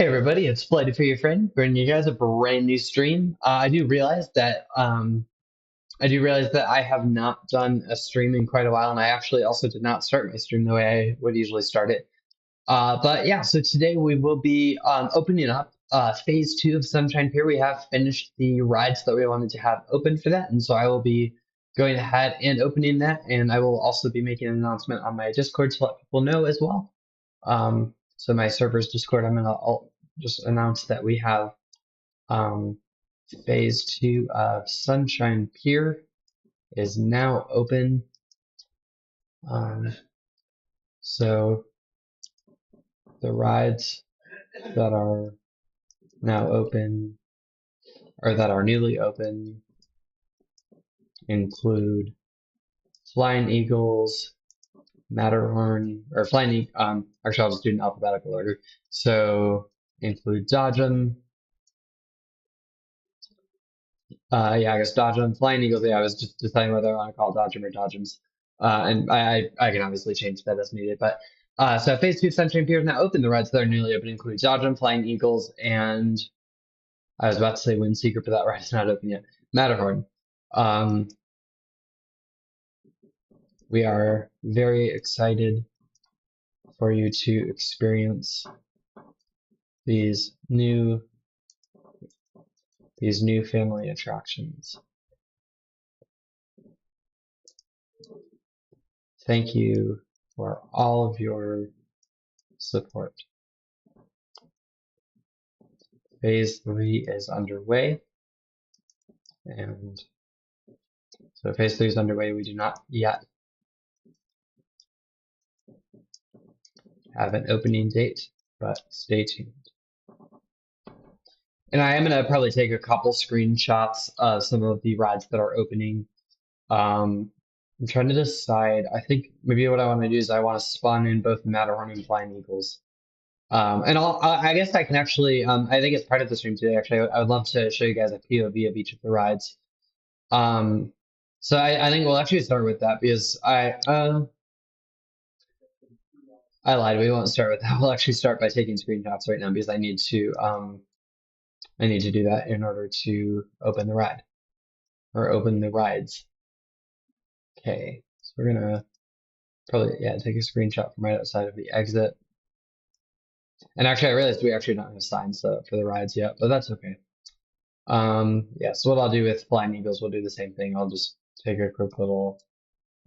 Hey everybody, it's Flighted for your friend, bringing you guys a brand new stream. I do realize that I have not done a stream in quite a while, and I actually also did not start my stream the way I would usually start it. But yeah, so today we will be opening up phase two of Sunshine Pier. We have finished the rides that we wanted to have open for that, and so I will be going ahead and opening that, and I will also be making an announcement on my Discord to let people know as well. So my server's Discord, I'll just announce that we have um, phase two of Sunshine Pier is now open. Um, so the rides that are now open or that are newly open include Flying Eagles, Matterhorn, or actually I'll just do it in alphabetical order. So include Dodgem, yeah, I guess Dodgem, Flying Eagles. Yeah, I was just deciding whether I want to call it Dodgem or Dodgems. And I can obviously change that as needed. But so phase two of Sunshine Pier is now open. The rides that are newly open include Dodgem, Flying Eagles, and I was about to say WindSeeker, but that ride's not open yet. Matterhorn. Um, we are very excited for you to experience these new family attractions. Thank you for all of your support. Phase three is underway, and so phase three is underway. We do not yet have an opening date, but stay tuned. And I am going to probably take a couple screenshots of some of the rides that are opening. I'm trying to decide. I think maybe what I want to do is I want to spawn in both Matterhorn and Flying Eagles. And I guess I can actually, I think it's part of the stream today, actually. I would love to show you guys a POV of each of the rides. So I think we'll actually start with that because I lied. We won't start with that. We'll actually start by taking screenshots right now because I need to do that in order to open the ride or open the rides. Okay, so we're gonna probably take a screenshot from right outside of the exit. And actually, I realized we actually don't have signs for the rides yet, but that's okay. Yeah. So what I'll do with Flying Eagles, we'll do the same thing. I'll just take a quick little.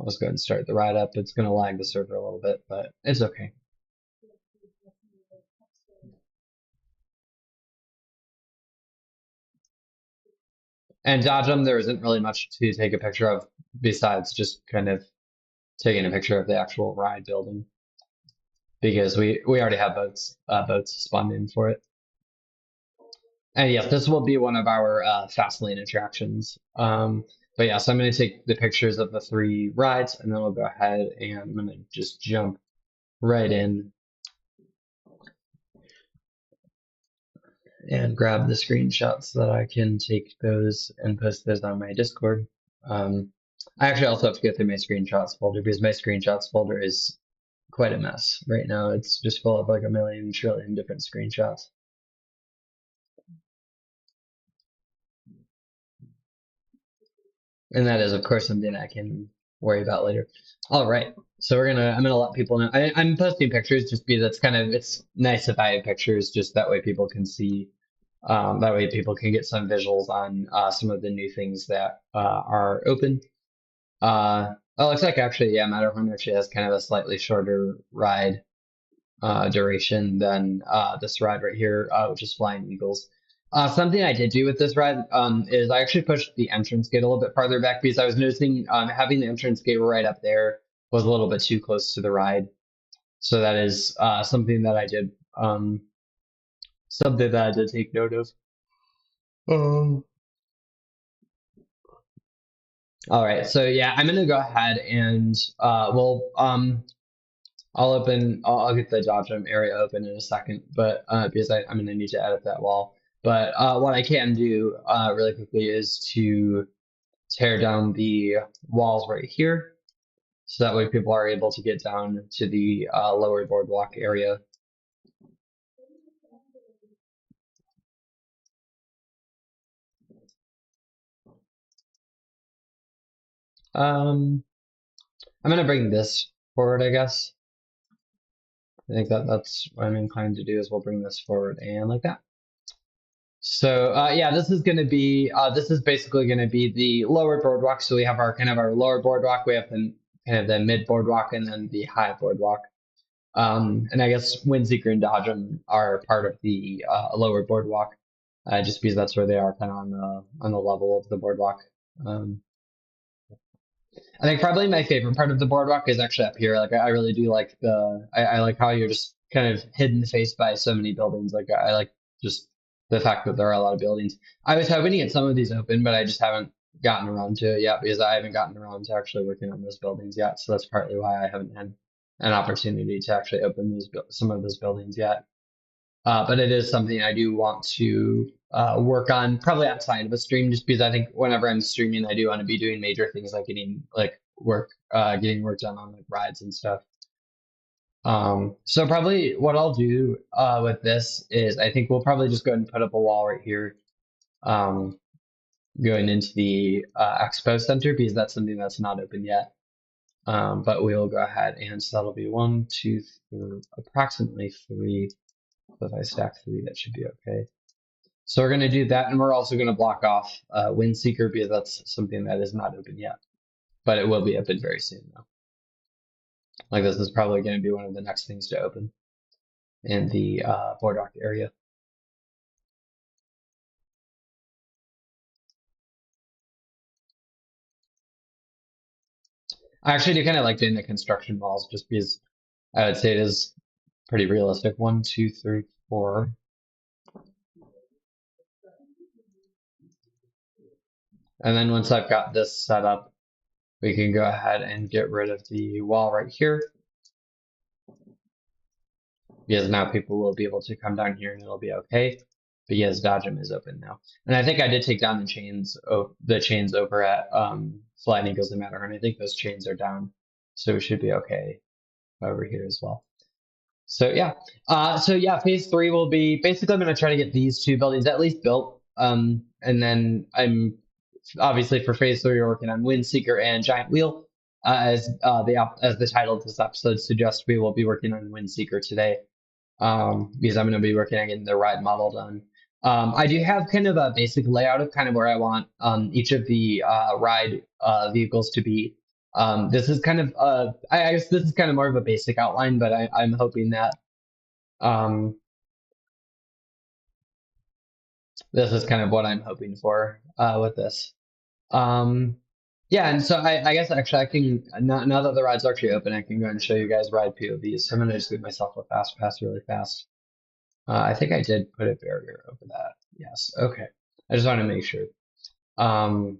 I'll just go ahead and start the ride up. It's gonna lag the server a little bit, but it's okay. And Dodgem, there isn't really much to take a picture of besides just kind of taking a picture of the actual ride building because we already have boats spawned in for it. And yes, this will be one of our fast lane attractions. But yeah, so I'm going to take the pictures of the three rides and then we'll go ahead and I'm going to just jump right in and grab the screenshots so that I can take those and post those on my Discord. I actually also have to go through my screenshots folder because my screenshots folder is quite a mess right now. It's just full of like a million trillion different screenshots. And that is, of course, something I can worry about later. All right, so I'm gonna let people know. I'm posting pictures just because it's nice if I have pictures, just that way people can see. That way people can get some visuals on some of the new things that are open. Oh, looks like actually, yeah, Matterhorn actually has kind of a slightly shorter ride duration than this ride right here, which is Flying Eagles. Something I did do with this ride is I actually pushed the entrance gate a little bit farther back because I was noticing having the entrance gate right up there was a little bit too close to the ride. So that is something that I did take note of. All right, so yeah, I'm gonna go ahead and I'll get the Dodgem area open in a second, but because I'm gonna need to edit that wall. But what I can do really quickly is to tear down the walls right here, so that way people are able to get down to the lower boardwalk area. Um, I'm gonna bring this forward, I guess. I think that's what I'm inclined to do is we'll bring this forward and like that. So yeah, this is basically gonna be the lower boardwalk. So we have our kind of our lower boardwalk, we have the kind of the mid boardwalk and then the high boardwalk. And I guess WindSeeker and Dodgem are part of the lower boardwalk, just because that's where they are kind of on the level of the boardwalk. Um, I think probably my favorite part of the boardwalk is actually up here. Like I really do like I like how you're just kind of hidden faced by so many buildings. Like I like just the fact that there are a lot of buildings. I was hoping to get some of these open, but I just haven't gotten around to it yet because I haven't gotten around to actually working on those buildings yet. So that's partly why I haven't had an opportunity to actually open some of those buildings yet. But it is something I do want to work on, probably outside of a stream, just because I think whenever I'm streaming, I do want to be doing major things like getting work done on like rides and stuff. So probably what I'll do with this is I think we'll probably just go ahead and put up a wall right here, um, going into the expo center because that's something that's not open yet. But we'll go ahead and so that'll be one, two, three, approximately three. So if I stack three, that should be okay. So we're going to do that, and we're also going to block off WindSeeker because that's something that is not open yet, but it will be open very soon though. Like this is probably going to be one of the next things to open in the boardwalk area. I actually do kind of like doing the construction walls just because I would say it is pretty realistic. One, two, three, four. And then once I've got this set up, we can go ahead and get rid of the wall right here because now people will be able to come down here and it'll be okay because Dodgem is open now. And I think I did take down the chains over at Flying Eagles and Matterhorn. I think those chains are down, so we should be okay over here as well. So yeah, phase three will be basically I'm going to try to get these two buildings at least built, and then I'm obviously for phase three we're working on WindSeeker and Giant Wheel. As the title of this episode suggests, we will be working on WindSeeker today, because I'm going to be working on getting the ride model done. I do have kind of a basic layout of kind of where I want each of the ride vehicles to be. This is kind of I guess this is kind of more of a basic outline, but I'm hoping that um, this is kind of what I'm hoping for with this. Um, yeah, and so I guess actually I can now that the ride's actually open, I can go and show you guys ride POVs. So I'm gonna just give myself a fast pass really fast. I think I did put a barrier over that. Yes. Okay. I just want to make sure. Um,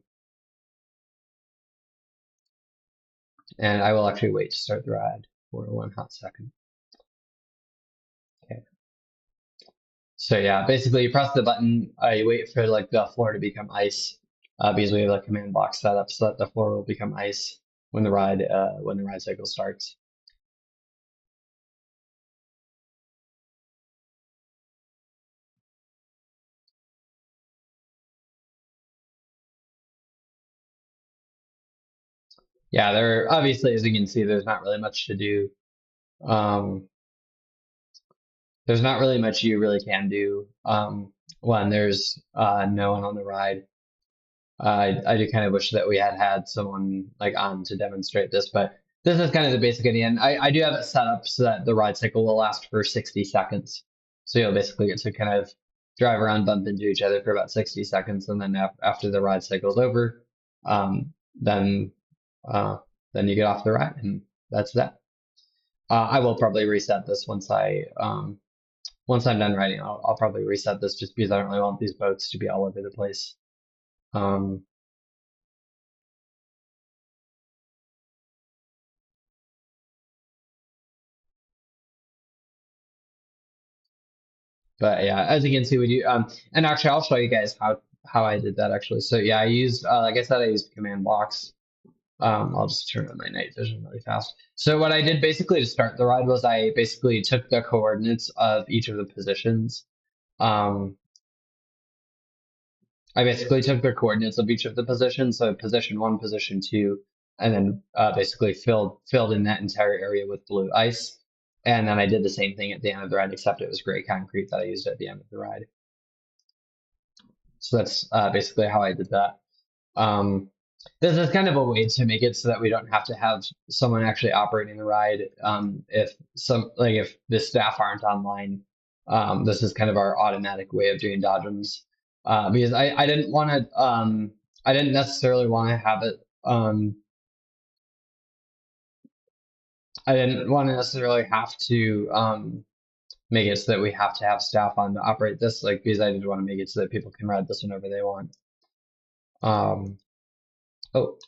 and I will actually wait to start the ride for one hot second. Okay. So yeah, basically you press the button, you wait for like the floor to become ice, because we have a command block set up so that the floor will become ice when the ride cycle starts. Yeah, there obviously, as you can see, there's not really much to do. Um, there's not really much you really can do when there's no one on the ride. I do kind of wish that we had someone like on to demonstrate this, but this is kind of the basic idea. And I do have it set up so that the ride cycle will last for 60 seconds. So you'll basically get to kind of drive around, bump into each other for about 60 seconds, and then after the ride cycle's over, um, then uh, then you get off the ride, and that's that. I will probably reset this once I'm done riding. I'll probably reset this just because I don't really want these boats to be all over the place. Um, But yeah, as you can see, we do. And actually, I'll show you guys how I did that actually. So yeah, I used, like I said, I used command blocks. I'll just turn on my night vision really fast. So what I did basically to start the ride was I basically took the coordinates of each of the positions. Um, I basically took the coordinates of each of the positions. So position one, position two, and then basically filled in that entire area with blue ice. And then I did the same thing at the end of the ride, except it was gray concrete that I used at the end of the ride. So that's basically how I did that. Um, this is kind of a way to make it so that we don't have to have someone actually operating the ride. If the staff aren't online, this is kind of our automatic way of doing dodgems. Because I didn't necessarily want to have it. I didn't want to necessarily have to make it so that we have to have staff on to operate this, like because I didn't want to make it so that people can ride this whenever they want. Um, oh,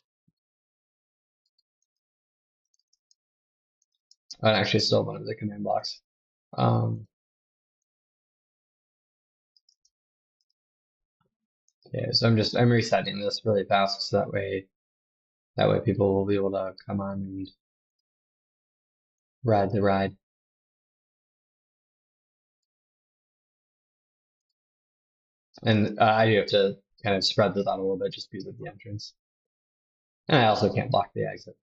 I actually still one of the command blocks. Um, okay, so I'm resetting this really fast so that way people will be able to come on and ride the ride. And I do have to kind of spread this out a little bit just because of the entrance. And I also can't block the exit.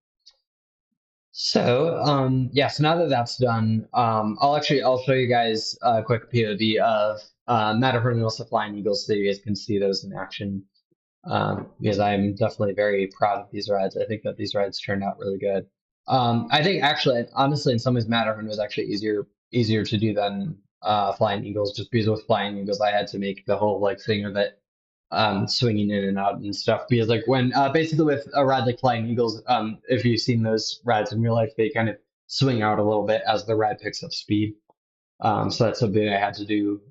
So, yeah, so now that that's done, I'll show you guys a quick POV of Matterhorn and also Flying Eagles so that you guys can see those in action. Because I'm definitely very proud of these rides. I think that these rides turned out really good. I think actually, honestly, in some ways, Matterhorn was actually easier to do than Flying Eagles, just because with Flying Eagles, I had to make the whole like thing of it swinging in and out and stuff. Because like when basically with a ride like Flying Eagles, if you've seen those rides in real life, they kind of swing out a little bit as the ride picks up speed. So that's something I had to do.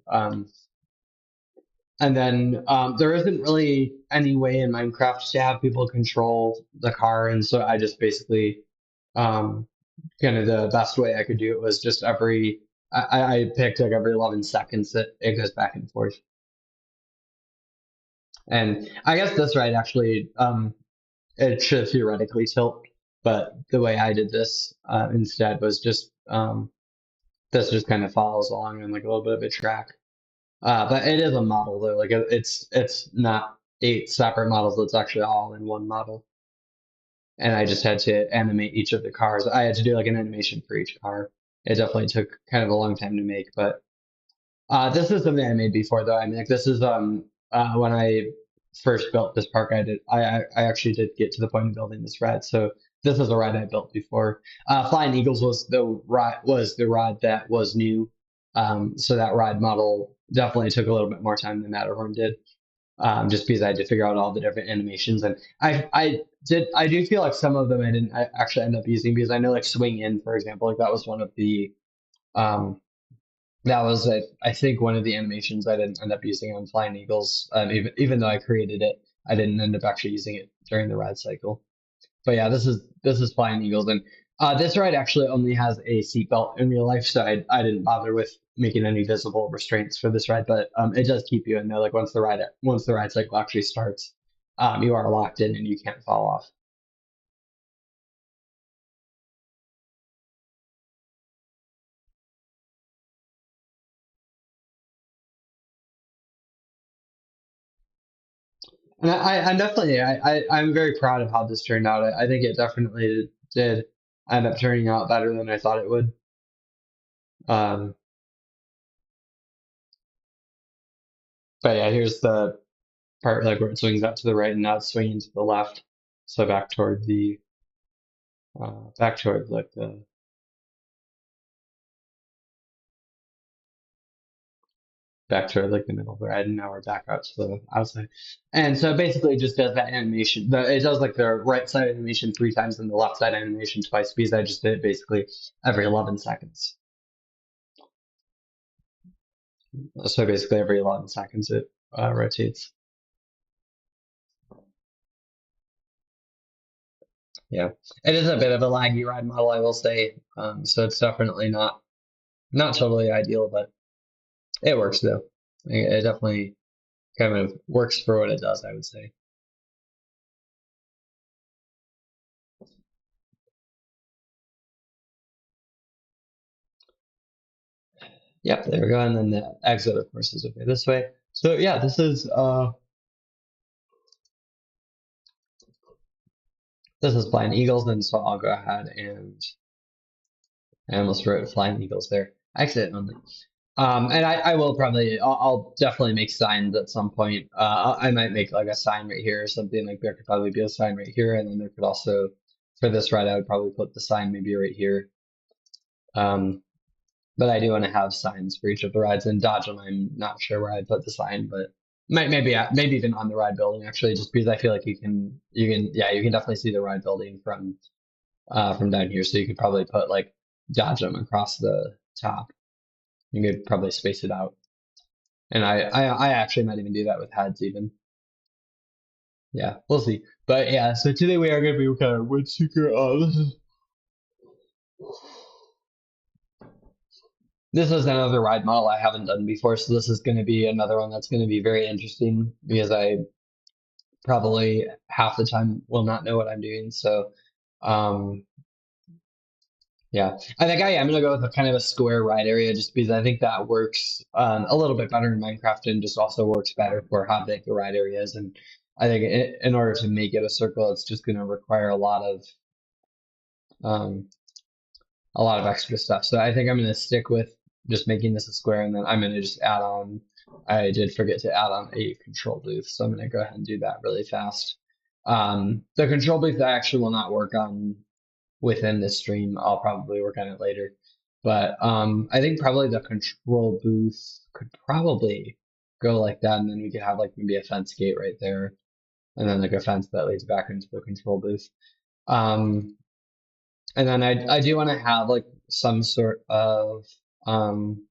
And then there isn't really any way in Minecraft to have people control the car, and so I just basically um, kind of the best way I could do it was just I picked like every 11 seconds it goes back and forth. And I guess this ride actually it should theoretically tilt, but the way I did this instead was just this just kind of follows along on like a little bit of a track. But it is a model though. Like it's not 8 separate models. It's actually all in one model. And I just had to animate each of the cars. I had to do like an animation for each car. It definitely took kind of a long time to make, but this is something I made before though. I mean, like this is when I first built this park. I actually did get to the point of building this ride. So this is a ride I built before. Flying Eagles was the ride that was new. So that ride model definitely took a little bit more time than Matterhorn did. Just because I had to figure out all the different animations, and I do feel like some of them I actually end up using because I know like Swing In, for example, like that was one of the um, that was I think one of the animations I didn't end up using on Flying Eagles. Even though I created it, I didn't end up actually using it during the ride cycle. But yeah, this is Flying Eagles, and this ride actually only has a seatbelt in real life, so I didn't bother with making any visible restraints for this ride. But it does keep you in there. Like once the ride cycle actually starts, you are locked in and you can't fall off. And I'm definitely I'm very proud of how this turned out. I think it definitely did end up turning out better than I thought it would. Um, but yeah, here's the part like where it swings out to the right and now it's swinging to the left. So back toward like the back toward like the middle of the ride, and now we're back out to the outside. And so basically, it just does that animation. It does like the right side animation 3 times and the left side animation twice because I just did it basically every 11 seconds. So basically, every 11 seconds it rotates. Yeah, it is a bit of a laggy ride model, I will say. So it's definitely not totally ideal, but it works though. It definitely kind of works for what it does, I would say. Yep, there we go. And then the exit, of course, is okay this way. So yeah, this is Flying Eagles, and so I'll go ahead and I almost wrote Flying Eagles there accidentally. And I will probably, I'll definitely make signs at some point. I might make like a sign right here or something. Like there could probably be a sign right here, and then there could also, for this ride, I would probably put the sign maybe right here. But I do want to have signs for each of the rides. And Dodge, and I'm not sure where I'd put the sign, but maybe even on the ride building actually, just because I feel like you can definitely see the ride building from down here. So you could probably put like Dodge them across the top. You could probably space it out. And I actually might even do that with heads even. Yeah, we'll see. But yeah, so today we are going to be kind of WindSeeker. This is another ride model I haven't done before, so this is going to be another one that's going to be very interesting because I probably half the time will not know what I'm doing. So, um, yeah, I think I am going to go with a kind of a square ride area just because I think that works a little bit better in Minecraft and just also works better for how big the ride area is. And I think in order to make it a circle, it's just going to require um, a lot of extra stuff. So I think I'm going to stick with just making this a square, and then I'm going to just add on. I did forget to add on a control booth, so I'm going to go ahead and do that really fast. The control booth I actually will not work on within this stream. I'll probably work on it later. But I think probably the control booth could probably go like that, and then we could have like maybe a fence gate right there, and then like a fence that leads back into the control booth. Um, and then I do want to have like some sort of um,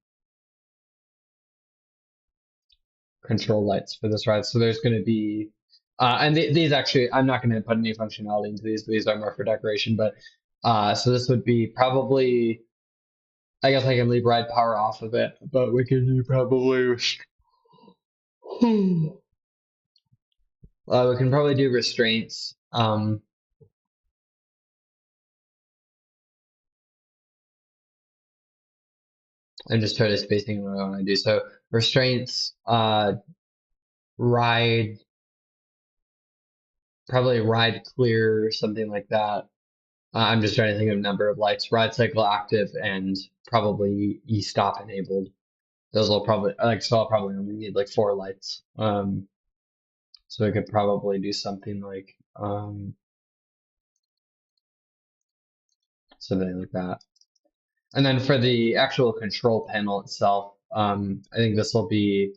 control lights for this ride. So there's going to be, and these actually, I'm not going to put any functionality into these. These are more for decoration, but so this would be probably, I guess I can leave ride power off of it, but we could do probably, we can probably do restraints. And just try to spacing what I want to do. So restraints, ride, probably ride clear, something like that. I'm just trying to think of a number of lights. Ride cycle active and probably e-stop enabled. Those will probably like so I'll probably only need like 4 lights. So we could probably do something like something like that. And then for the actual control panel itself, I think this will be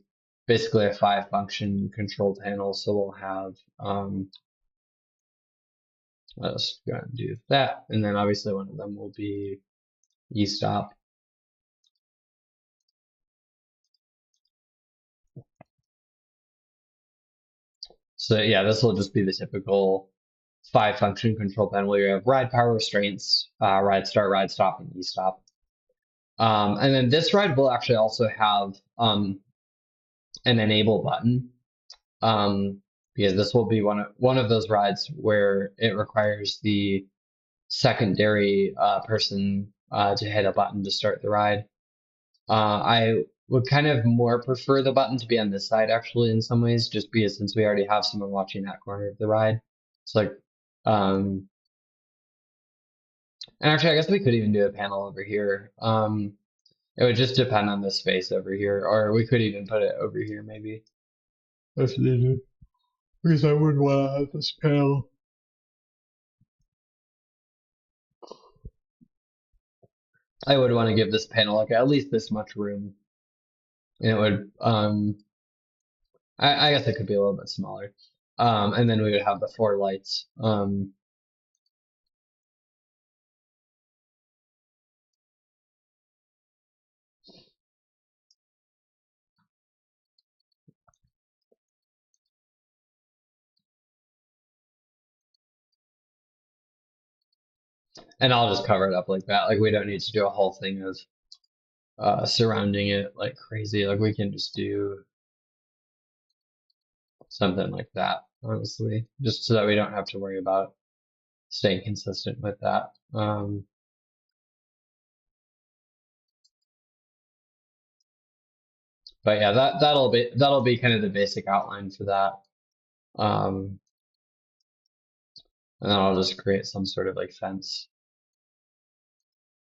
basically a 5-function control panel. So we'll have let's go ahead and do that. And then obviously one of them will be e-stop. So yeah, this will just be the typical 5-function control panel where you have ride power restraints, ride start, ride stop, and e-stop. And then this ride will actually also have an enable button because this will be one of those rides where it requires the secondary person to hit a button to start the ride. I would kind of more prefer the button to be on this side actually in some ways, just because since we already have someone watching that corner of the ride. It's like, and actually I guess we could even do a panel over here. It would just depend on the space over here, or we could even put it over here maybe. If needed. Because I wouldn't want to have this panel. I would want to give this panel like at least this much room. And it would I guess it could be a little bit smaller. And then we would have the 4 lights. And I'll just cover it up like that. Like we don't need to do a whole thing of surrounding it like crazy. Like we can just do something like that, honestly, just so that we don't have to worry about staying consistent with that. But yeah, that'll be kind of the basic outline for that. Um, And then I'll just create some sort of like fence.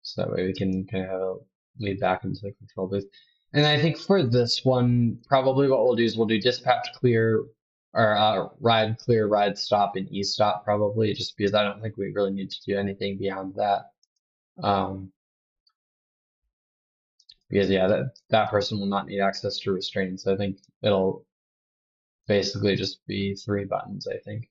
So that way we can kind of have a lead back into the control booth. And I think for this one, probably what we'll do is we'll do dispatch clear or ride clear, ride stop, and e-stop probably, just because I don't think we really need to do anything beyond that. Because yeah, that person will not need access to restraint. So I think it'll basically just be 3 buttons, I think.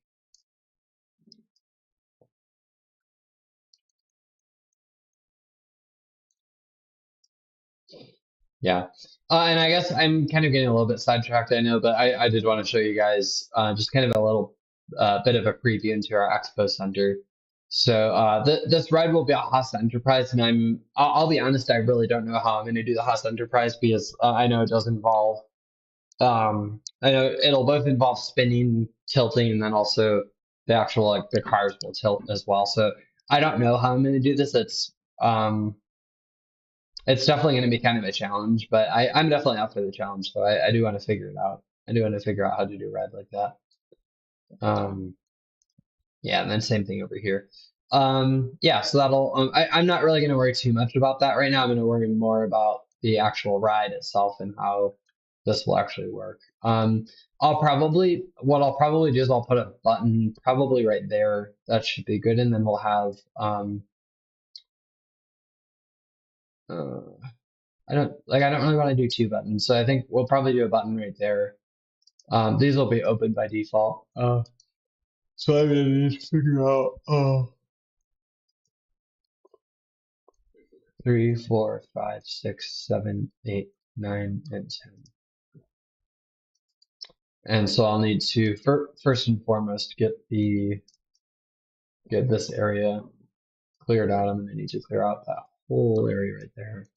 Yeah. And I guess I'm kind of getting a little bit sidetracked, I know, but I did want to show you guys just kind of a little bit of a preview into our Expo Center. So this ride will be a Haas Enterprise, and I'll be honest, I really don't know how I'm going to do the Haas Enterprise because I know it does involve I know it'll both involve spinning, tilting, and then also the actual like the cars will tilt as well. So I don't know how I'm going to do this. It's definitely going to be kind of a challenge, but I'm definitely up for the challenge. So I do want to figure it out. I do want to figure out how to do ride like that. Um, yeah, and then same thing over here. Yeah, so that'll. I'm not really going to worry too much about that right now. I'm going to worry more about the actual ride itself and how this will actually work. What I'll probably do is I'll put a button probably right there. That should be good, and then we'll have. Uh, I don't really want to do 2 buttons, so I think we'll probably do a button right there. These will be open by default. So I'm gonna need to figure out 3, 4, 5, 6, 7, 8, 9, and 10. And so I'll need to first and foremost get this area cleared out. I'm gonna need to clear out that whole area right there.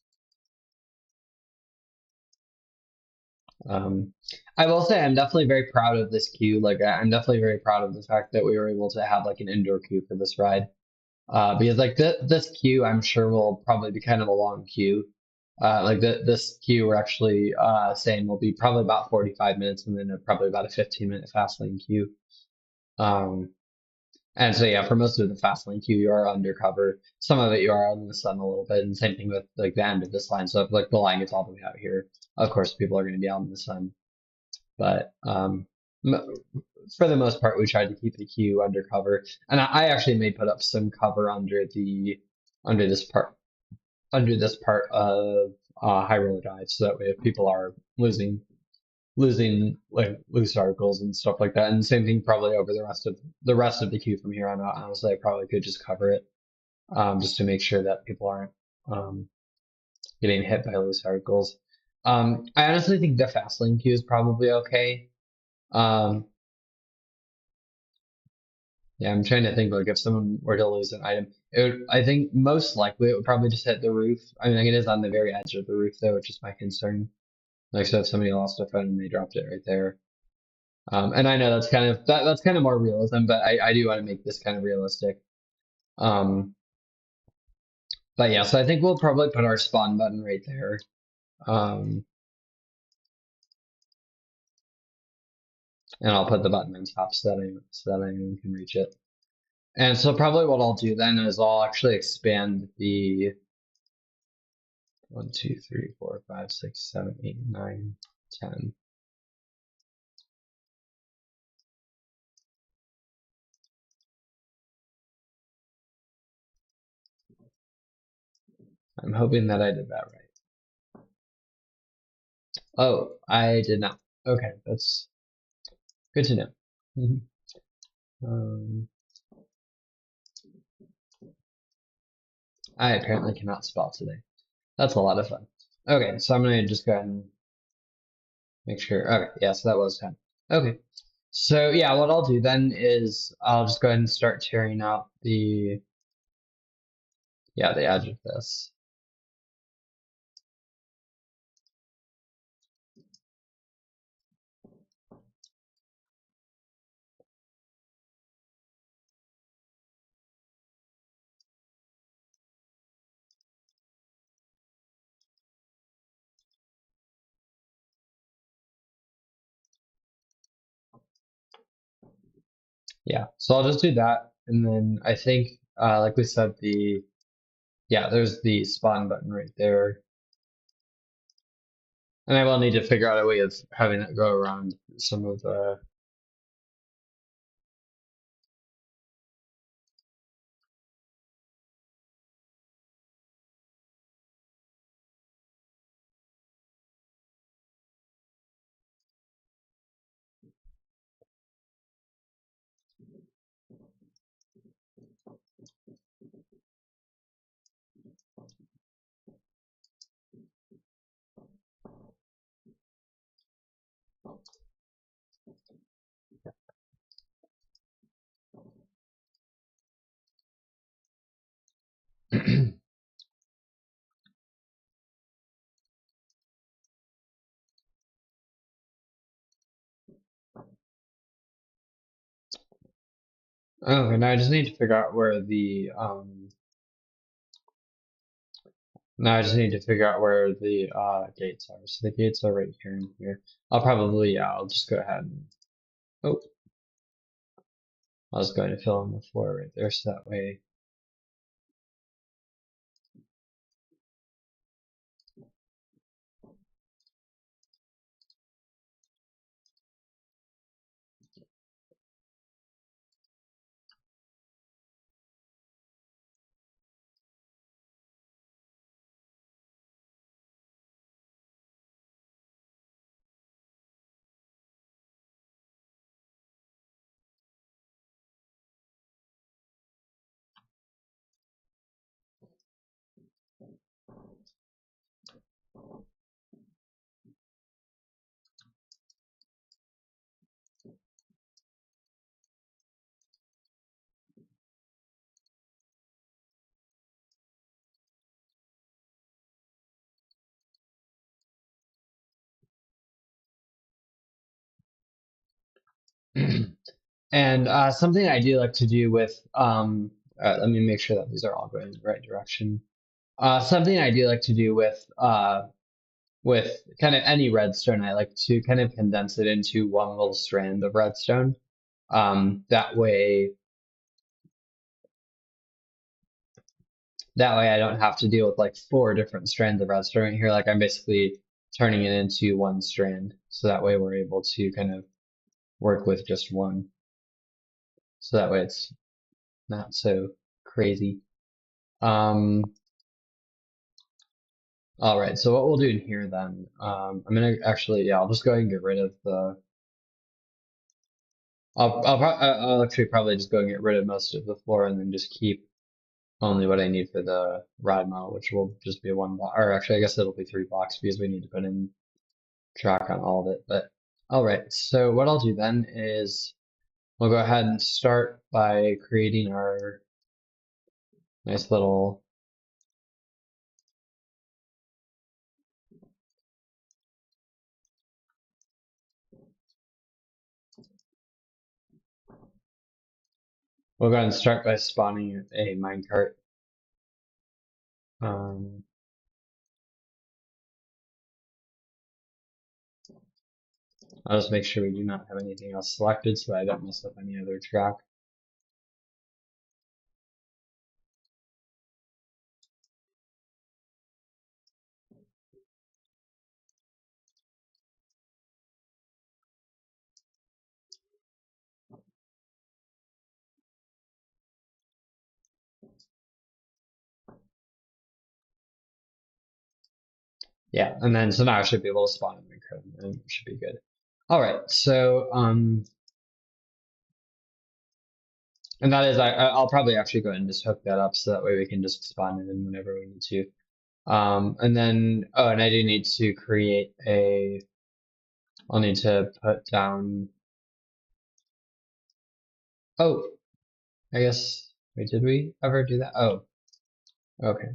I will say I'm definitely very proud of this queue. Like I'm definitely very proud of the fact that we were able to have like an indoor queue for this ride. Because like this queue, I'm sure will probably be kind of a long queue. This queue we're actually saying will be probably about 45 minutes, and then probably about a 15-minute fast lane queue. Um, and so yeah, for most of the fast lane queue, you are undercover. Some of it you are in the sun a little bit, and same thing with like the end of this line. So if like the line gets all the way out here, of course people are going to be out in the sun. But for the most part, we tried to keep the queue undercover, and I actually may put up some cover under this part of High Roller Dive, so that way if people are losing like loose articles and stuff like that, and same thing probably over the rest of the queue from here on out. Honestly, I probably could just cover it, just to make sure that people aren't um, getting hit by loose articles. I honestly think the fast lane queue is probably okay. Um, Yeah, I'm trying to think like if someone were to lose an item, I think most likely it would probably just hit the roof. I mean, like, it is on the very edge of the roof though, which is my concern. Like, so if somebody lost a phone and they dropped it right there. And I know that's kind of more realism, but I do want to make this kind of realistic. Um, but yeah, so I think we'll probably put our spawn button right there. And I'll put the button on top so that anyone can reach it. And so probably what I'll do then is I'll actually expand the 1, 2, 3, 4, 5, 6, 7, 8, 9, 10. I'm hoping that I did that right. Oh, I did not. Okay, that's good to know. um, I apparently cannot spell today. That's a lot of fun. Okay, so I'm gonna just go ahead and make sure. Okay, yeah, so that was 10. Okay, so yeah, what I'll do then is I'll just go ahead and start tearing out the edge of this. Yeah, so I'll just do that, and then I think, like we said, there's the spawn button right there. And I will need to figure out a way of having it go around some of the. Oh, and I just need to figure out where the now I just need to figure out where the gates are. So the gates are right here and here. I'll just go ahead and oh, I was going to fill in the floor right there so that way. And something I do like to do with let me make sure that these are all going in the right direction. Something I do like to do with kind of any redstone, I like to kind of condense it into one little strand of redstone. That way, I don't have to deal with like four different strands of redstone right here. Like I'm basically turning it into one strand, so that way we're able to kind of work with just one. So that way it's not so crazy. Um, all right, so what we'll do in here then, I'm gonna actually, yeah, I'll just go ahead and get rid of the, I'll actually probably just go and get rid of most of the floor and then just keep only what I need for the ride model, which will just be a one block, or actually I guess it'll be 3 blocks because we need to put in track on all of it. But all right, so what I'll do then is we'll go ahead and start by creating our nice little, we'll go ahead and start by spawning a minecart. Um, I'll just make sure we do not have anything else selected so that I don't mess up any other track. Yeah, and then so now I should be able to spawn a minecart and it should be good. All right, so and that is I'll probably actually go ahead and just hook that up so that way we can just spawn it in whenever we need to. And then and I do need to create a. I'll need to put down. Oh, I guess. Wait, did we ever do that? Oh, okay.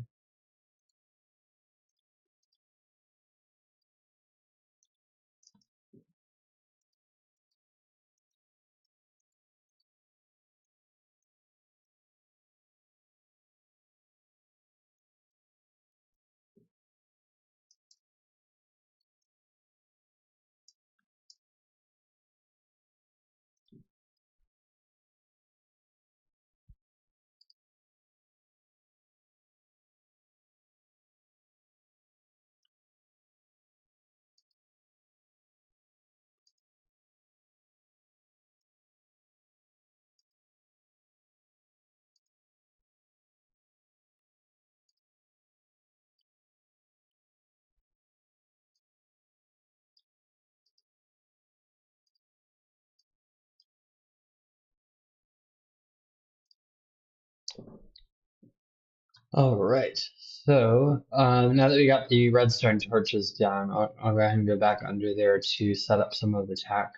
All right. So now that we got the redstone torches down, I'll go ahead and go back under there to set up some of the tack.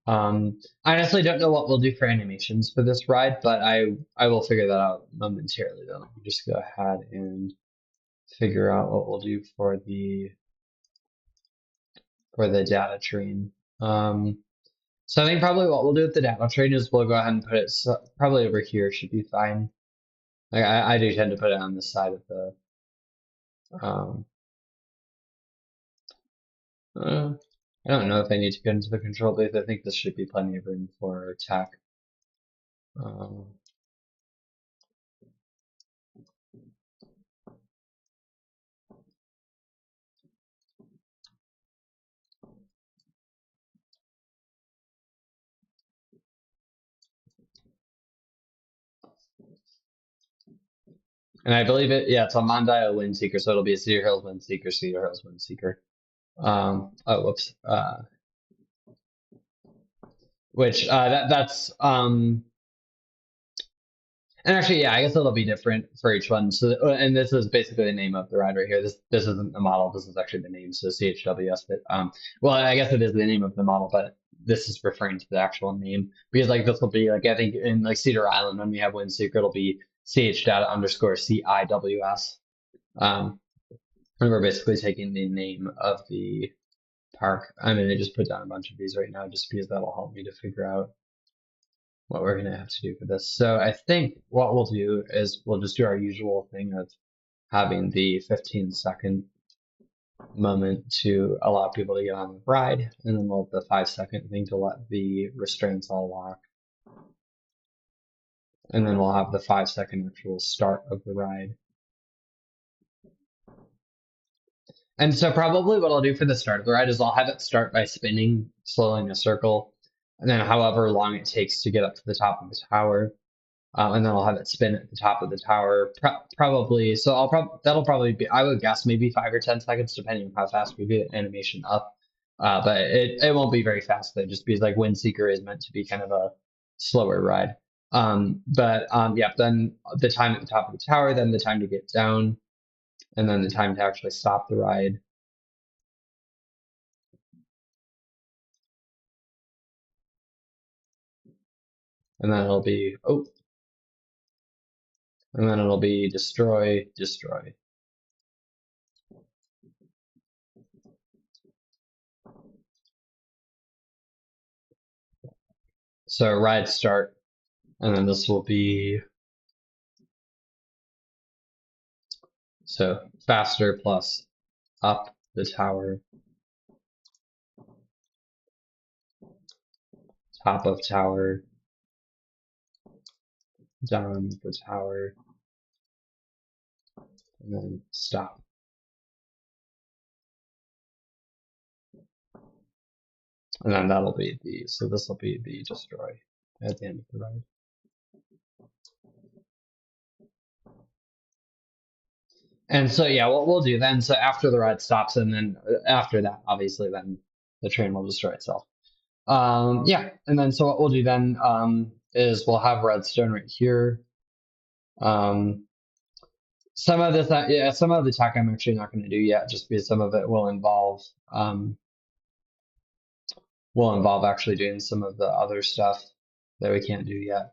I honestly don't know what we'll do for animations for this ride, but I will figure that out momentarily. Though, let me just go ahead and figure out what we'll do for the data train. So I think probably what we'll do with the data train is we'll go ahead and put it probably over here should be fine. Like I do tend to put it on the side of the um, uh, I don't know if I need to get into the control booth. I think this should be plenty of room for attack. Um, and I believe it's a Mondial WindSeeker, so it'll be a Cedar Hills WindSeeker, Cedar Hills WindSeeker. Oh, whoops. Which that's and actually, yeah, I guess it'll be different for each one. So, and this is basically the name of the ride right here. This isn't the model. This is actually the name. So CHWS. But well, I guess it is the name of the model, but this is referring to the actual name because like this will be like I think in like Cedar Island when we have WindSeeker, it'll be CH data underscore CIWS. And we're basically taking the name of the park. I'm gonna just put down a bunch of these right now just because that'll help me to figure out what we're going to have to do for this. So I think what we'll do is we'll just do our usual thing of having the 15-second moment to allow people to get on the ride, and then we'll have the 5-second thing to let the restraints all lock. And then we'll have the 5-second actual start of the ride. And so probably what I'll do for the start of the ride is I'll have it start by spinning slowly in a circle, and then however long it takes to get up to the top of the tower. And then I'll have it spin at the top of the tower, probably. So that'll probably be, I would guess, maybe 5 or 10 seconds, depending on how fast we get animation up. But it won't be very fast though, just because like WindSeeker is meant to be kind of a slower ride. Yeah, then the time at the top of the tower, then the time to get down, and then the time to actually stop the ride. And then it'll be and then it'll be destroy, destroy. So ride start, and then this will be so faster plus up the tower, top of tower, down the tower, and then stop. And then that'll be so this will be the destroy at the end of the ride. And so, yeah, what we'll do then, so after the ride stops, and then after that, obviously, then the train will destroy itself. Yeah, and then so what we'll do then is we'll have redstone right here. Some of this, yeah, some of the tech I'm actually not going to do yet, just because some of it will involve actually doing some of the other stuff that we can't do yet.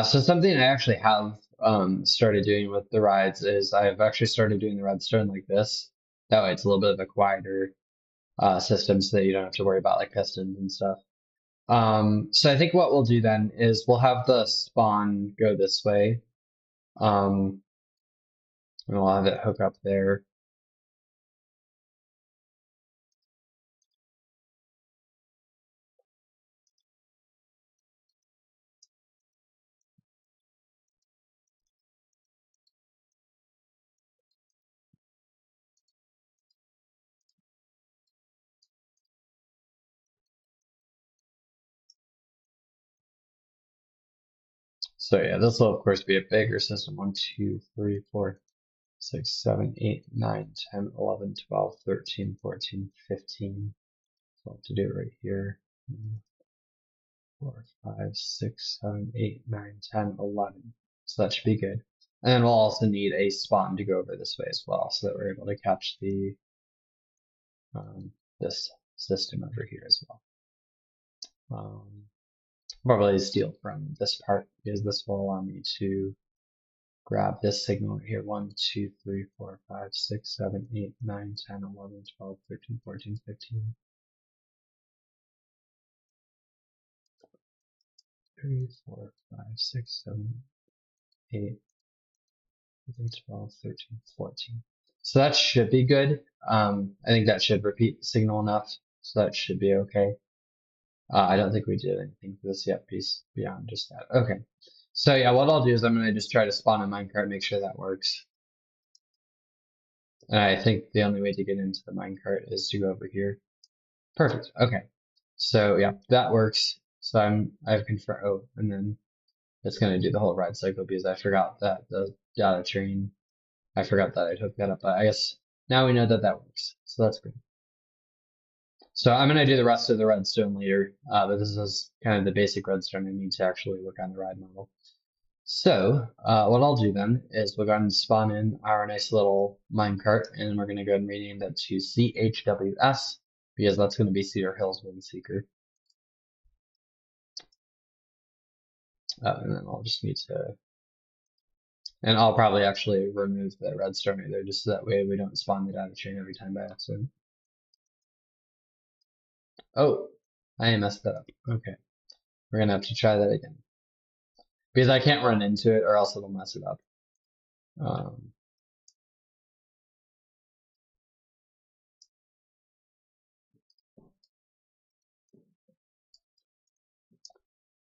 So something I actually have started doing with the rides is I've actually started doing the redstone like this. That way it's a little bit of a quieter system so that you don't have to worry about like pistons and stuff. So I think what we'll do then is we'll have the spawn go this way. And we'll have it hook up there. So yeah, this will of course be a bigger system. 1, 2, 3, 4, 6, 7, 8, 9, 10, 11, 12, 13, 14, 15, I'll have to do it right here. 4, 5, 6, 7, 8, 9, 10, 11. So that should be good. And then we'll also need a spawn to go over this way as well, so that we're able to catch the this system over here as well. Probably steal from this part because this will allow me to grab this signal here. 1, 2, 3, 4, 5, 6, 7, 8, 9, 10, 11, 12, 13, 14, 15. 3, 4, 5, 6, 7, 8, 12, 13, 14. So that should be good. I think that should repeat the signal enough, so that should be okay. I don't think we did anything for this yet, piece beyond just that. Okay. So yeah, what I'll do is I'm going to just try to spawn a minecart, make sure that works. And I think the only way to get into the minecart is to go over here. Perfect. Okay. So yeah, that works. So I've confirmed. Oh, and then it's going to do the whole ride cycle because I forgot that the data train. I forgot that I'd hooked that up, but I guess now we know that that works. So that's good. So I'm going to do the rest of the redstone later, but this is kind of the basic redstone I need to actually work on the ride model. So what I'll do then is we'll go ahead and spawn in our nice little minecart, and we're going to go ahead and rename that to CHWS because that's going to be Cedar Hills WindSeeker. And then I'll just need to, and I'll probably actually remove the redstone right there just so that way we don't spawn the data chain every time by accident. Oh, I messed that up. Okay, we're going to have to try that again because I can't run into it or else it'll mess it up.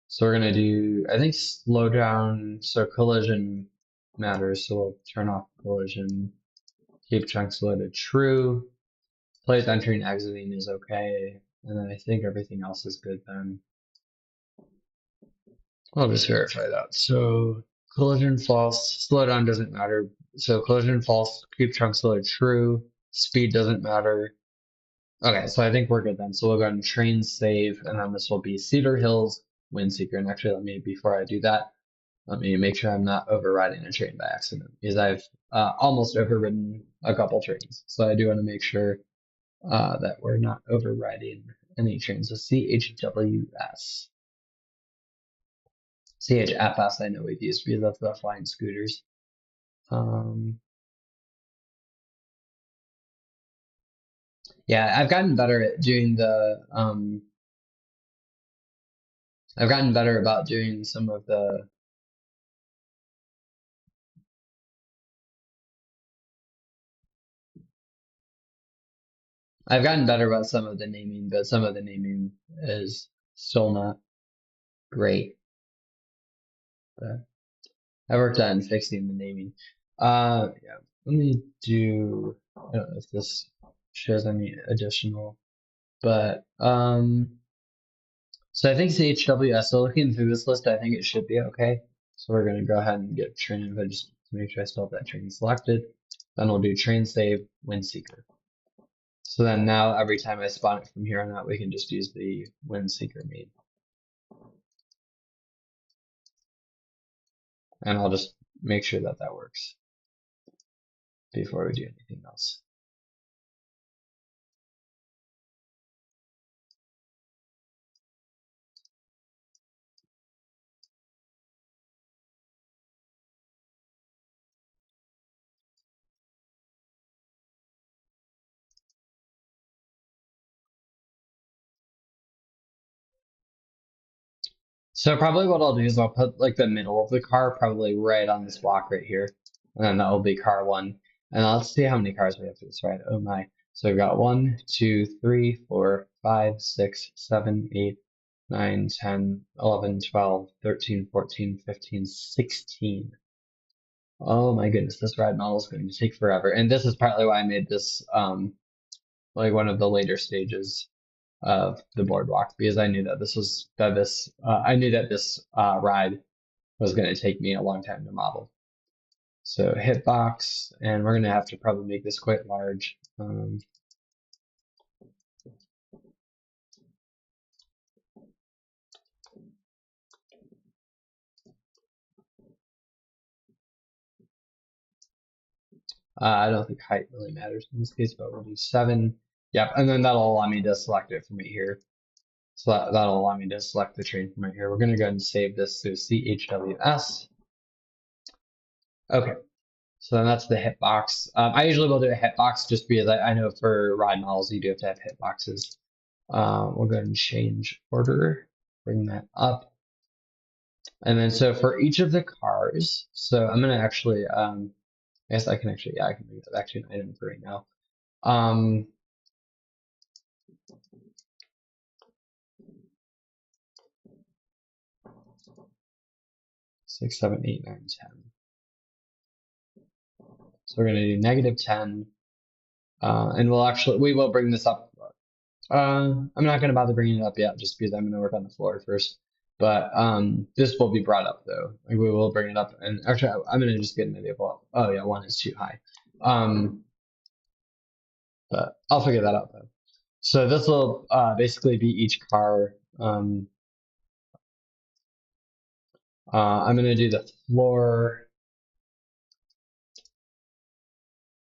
So we're going to do, I think, slow down. So collision matters. So we'll turn off collision. Keep chunks loaded true. Place entering and exiting is okay. And then I think everything else is good then. I'll just verify that. So collision false. Slowdown doesn't matter. So collision false. Keep chunks loaded true. Speed doesn't matter. Okay, so I think we're good then. So we'll go ahead and train save, and then this will be Cedar Hills WindSeeker. And actually, before I do that, let me make sure I'm not overriding a train by accident because I've almost overridden a couple trains. So I do want to make sure that we're not overriding any trains. So CHWS. CHFS I know we've used because that's the flying scooters. Yeah, I've gotten better at doing the I've gotten better about doing some of the I've gotten better about some of the naming, but some of the naming is still not great. But I worked on fixing the naming. Yeah, let me do, I don't know if this shows any additional, but so I think CHWS, so looking through this list, I think it should be okay. So we're going to go ahead and get train info just to make sure I still have that train selected. Then we'll do train save WindSeeker. So then now every time I spawn it from here on out, we can just use the WindSeeker main. And I'll just make sure that that works before we do anything else. So probably what I'll do is I'll put like the middle of the car probably right on this block right here. And then that will be car 1. And let's see how many cars we have for this ride. Oh my. So we've got 1, 2, 3, 4, 5, 6, 7, 8, 9, 10, 11, 12, 13, 14, 15, 16. Oh my goodness, this ride model is going to take forever. And this is partly why I made this like one of the later stages of the boardwalk because I knew that this ride was going to take me a long time to model. So hitbox, and we're going to have to probably make this quite large. I don't think height really matters in this case, but we'll do 7. Yep, and then that'll allow me to select it from right here. So that'll allow me to select the train from right here. We're going to go ahead and save this to CHWS. Okay, so then that's the hitbox. I usually will do a hitbox just because I know for ride models you do have to have hitboxes. We'll go ahead and change order, bring that up. And then so for each of the cars, so I'm going to actually, I guess I can actually, yeah, I can make that actually an item for right now. 6, 7, 8, 9, 10. So we're going to do -10, and we will bring this up. I'm not going to bother bringing it up yet, just because I'm going to work on the floor first. But this will be brought up though. Like, we will bring it up, and actually, I'm going to just get an idea of what. Oh yeah, 1 is too high. But I'll figure that out though. So this will basically be each car. I'm going to do the floor.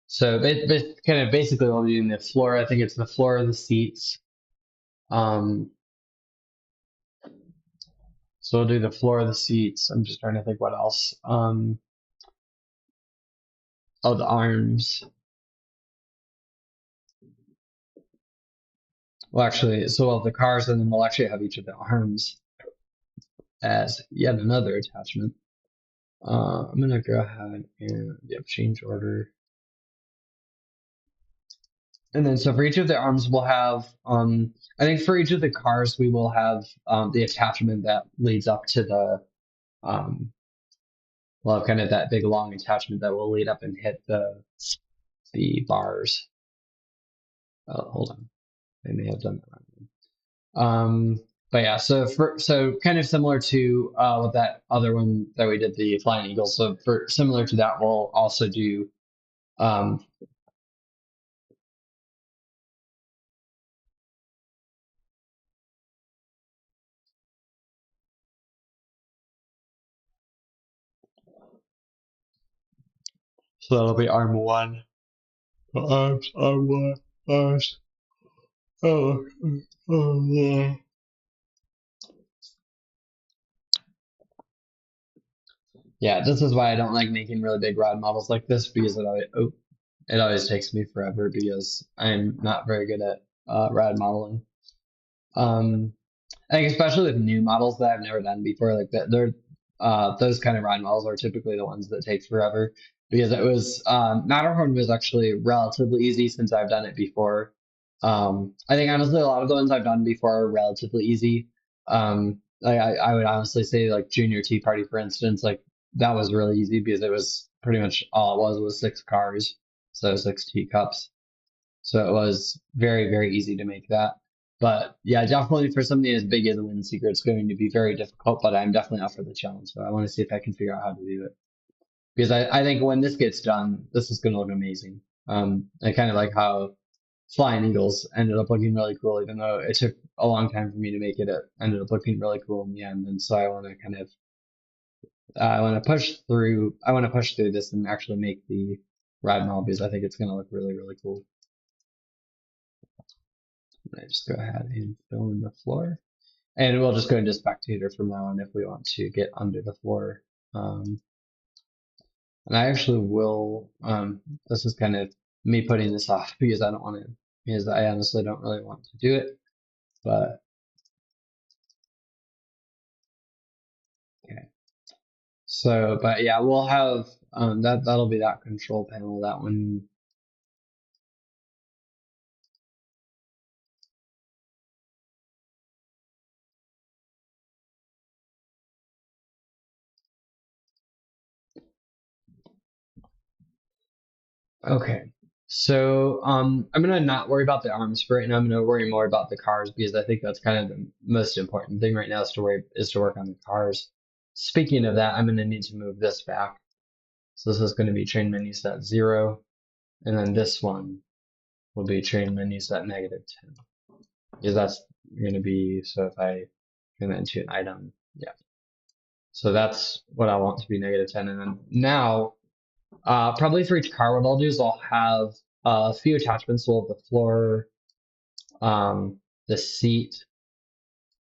So kind of basically we'll be doing the floor. I think it's the floor of the seats. So we'll do the floor of the seats. I'm just trying to think what else. Oh, the arms. Well, actually, so we'll have the cars, and then we'll actually have each of the arms as yet another attachment. I'm gonna go ahead and change order. And then so for each of the arms, we'll have, I think for each of the cars, we will have the attachment that leads up to the, we'll have kind of that big long attachment that will lead up and hit the bars. Oh, hold on. I may have done that wrong. But yeah, so kind of similar to with that other one that we did, the Flying Eagles. So similar to that, we'll also do so that'll be arm 1. Arms, arm 1, arms. Oh, yeah. Yeah, this is why I don't like making really big rod models like this, because it always takes me forever because I'm not very good at rod modeling. I think especially with new models that I've never done before, like that, those kind of ride models are typically the ones that take forever, because it was Matterhorn was actually relatively easy since I've done it before. I think honestly a lot of the ones I've done before are relatively easy. Like I would honestly say like Junior Tea Party, for instance, like that was really easy because it was pretty much all it was 6 cars, so 6 teacups. So it was very, very easy to make that. But yeah, definitely for something as big as a WindSeeker, it's going to be very difficult, but I'm definitely up for the challenge. So I want to see if I can figure out how to do it. Because I think when this gets done, this is going to look amazing. I kind of like how Flying Eagles ended up looking really cool, even though it took a long time for me to make it. It ended up looking really cool in the end. And so I want to kind of, I want to push through this and actually make the ride model, because I think it's going to look really, really cool. I just go ahead and fill in the floor, and we'll just go into spectator from now on if we want to get under the floor. And I actually will, this is kind of me putting this off because I don't want to, because I honestly don't really want to do it, but okay. So, but yeah, we'll have, that'll be that control panel, that one. Okay. So I'm gonna not worry about the arms for right now. I'm gonna worry more about the cars, because I think that's kind of the most important thing right now is to work on the cars. Speaking of that, I'm gonna need to move this back. So this is gonna be train menu set 0, and then this one will be train menu set -10. Because that's gonna be, so if I turn that into an item, yeah. So that's what I want to be -10, and then now Probably for each car, what I'll do is I'll have a few attachments. So we'll have the floor, the seat,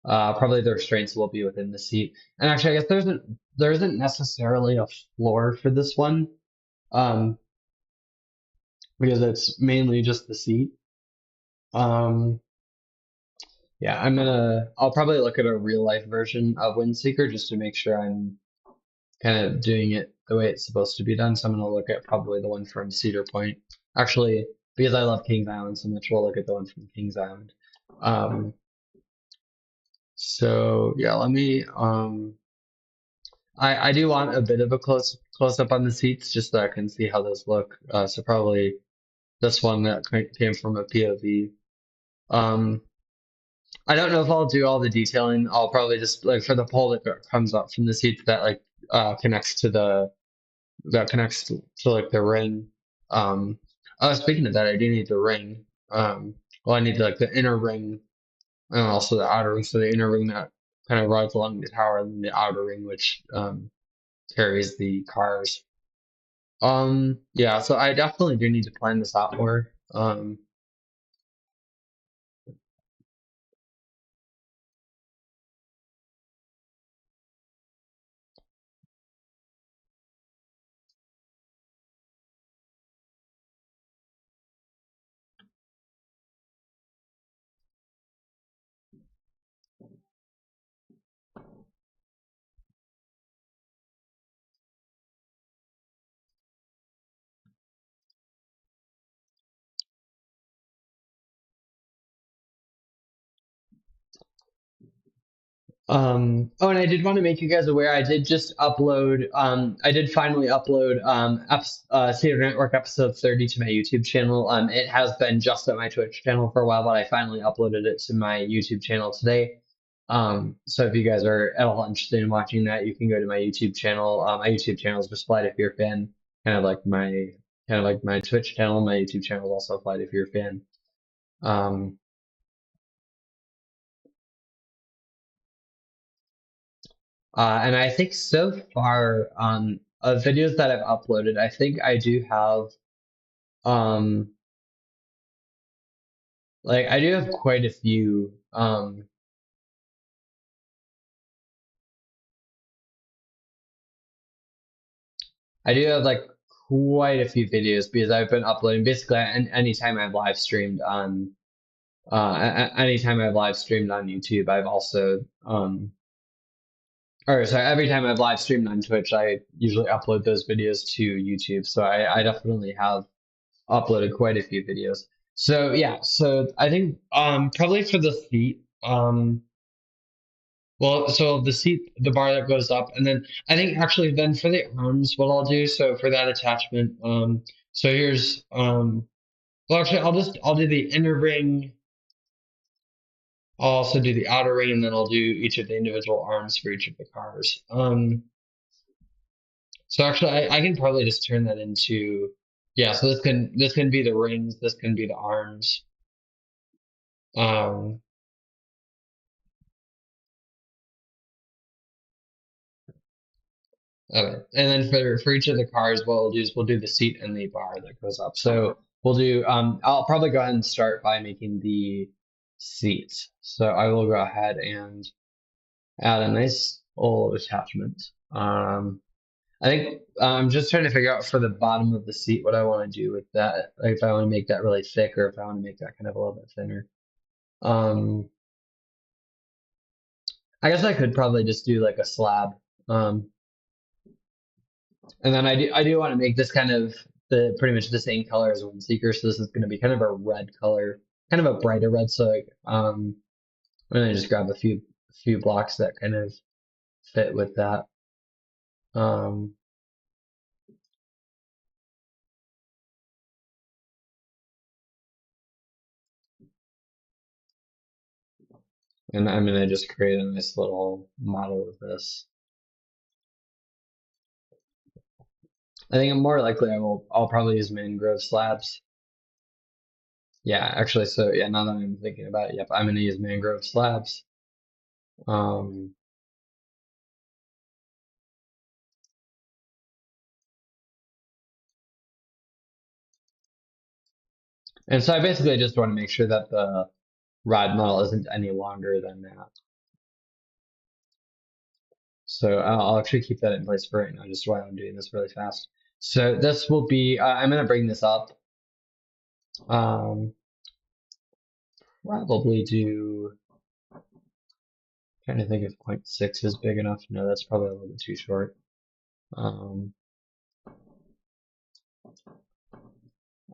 probably the restraints will be within the seat. And actually, I guess there isn't necessarily a floor for this one, um, because it's mainly just the seat. Um, yeah, I'll probably look at a real life version of WindSeeker just to make sure I'm kind of doing it the way it's supposed to be done. So I'm gonna look at probably the one from Cedar Point. Actually, because I love Kings Island so much, we'll look at the one from Kings Island. Um, so yeah, let me I do want a bit of a close up on the seats just so I can see how those look. So probably this one that came from a POV. Um, I don't know if I'll do all the detailing. I'll probably just like for the pole that comes up from the seats that like connects to the that connects to like the ring. Um, speaking of that, I do need the ring. Well, I need like the inner ring and also the outer ring. So the inner ring that kind of rides along the tower, and the outer ring which carries the cars. Yeah, so I definitely do need to plan this out more. oh, and I did want to make you guys aware, I did just upload, I did finally upload Theater Network episode 30 to my YouTube channel. It has been just at my Twitch channel for a while, but I finally uploaded it to my YouTube channel today. So if you guys are at all interested in watching that, you can go to my YouTube channel. My YouTube channel is just Flight if you're a fan, kind of like my Twitch channel. My YouTube channel is also Flight if you're a fan. Um, and I think so far, of videos that I've uploaded, I think I do have, um, like I do have quite a few, I do have like quite a few videos because I've been uploading basically anytime I've live streamed on, anytime I've live streamed on YouTube, I've also, or sorry, every time I've live streamed on Twitch, I usually upload those videos to YouTube. So I definitely have uploaded quite a few videos. So yeah, so I think probably for the seat, well, so the seat, the bar that goes up, and then I think actually then for the arms, what I'll do, so for that attachment, so here's well actually I'll do the inner ring, I'll also do the outer ring, and then I'll do each of the individual arms for each of the cars. So actually I can probably just turn that into, yeah, so this can be the rings, this can be the arms. Um, Okay. And then for each of the cars, what we'll do is we'll do the seat and the bar that goes up. So we'll do I'll probably go ahead and start by making the seats. So I will go ahead and add a nice old attachment. I think I'm just trying to figure out for the bottom of the seat what I want to do with that. Like if I want to make that really thick or if I want to make that kind of a little bit thinner. Um, I guess I could probably just do like a slab. Um, And then I do want to make this kind of the pretty much the same color as Windseeker, so this is going to be kind of a red color, kind of a brighter red. So like, I'm gonna just grab a few blocks that kind of fit with that. Um, and I'm gonna just create a nice little model of this. I think I'm more likely I'll probably use mangrove slabs. Yeah, actually, so yeah, now that I'm thinking about it, yep, I'm gonna use mangrove slabs. Um, And so I basically just want to make sure that the rod model isn't any longer than that. So I'll actually keep that in place for right now, just while I'm doing this really fast. So this will be, I'm going to bring this up. Probably do, trying to think if 0.6 is big enough. No, that's probably a little bit too short.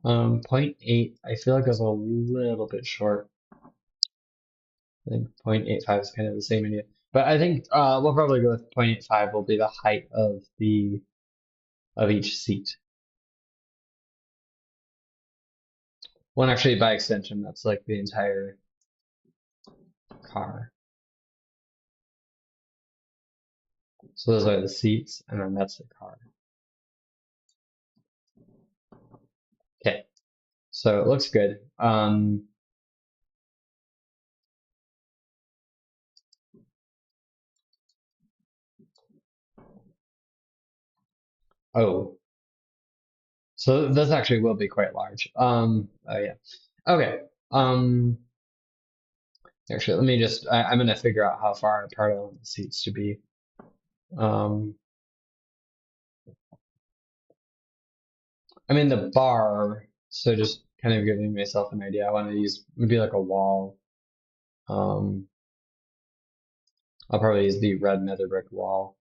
0.8, I feel like is a little bit short. I think 0.85 is kind of the same idea. But I think we'll probably go with 0.85 will be the height of each seat. Well, and actually, by extension, that's like the entire car. So those are the seats, and then that's the car. Okay, so it looks good. Oh, so this actually will be quite large. Oh yeah. Okay. Actually, let me just, I'm gonna figure out how far apart I want the seats to be. I'm in the bar, so just kind of giving myself an idea. I want to use maybe like a wall. Um, I'll probably use the red nether brick wall.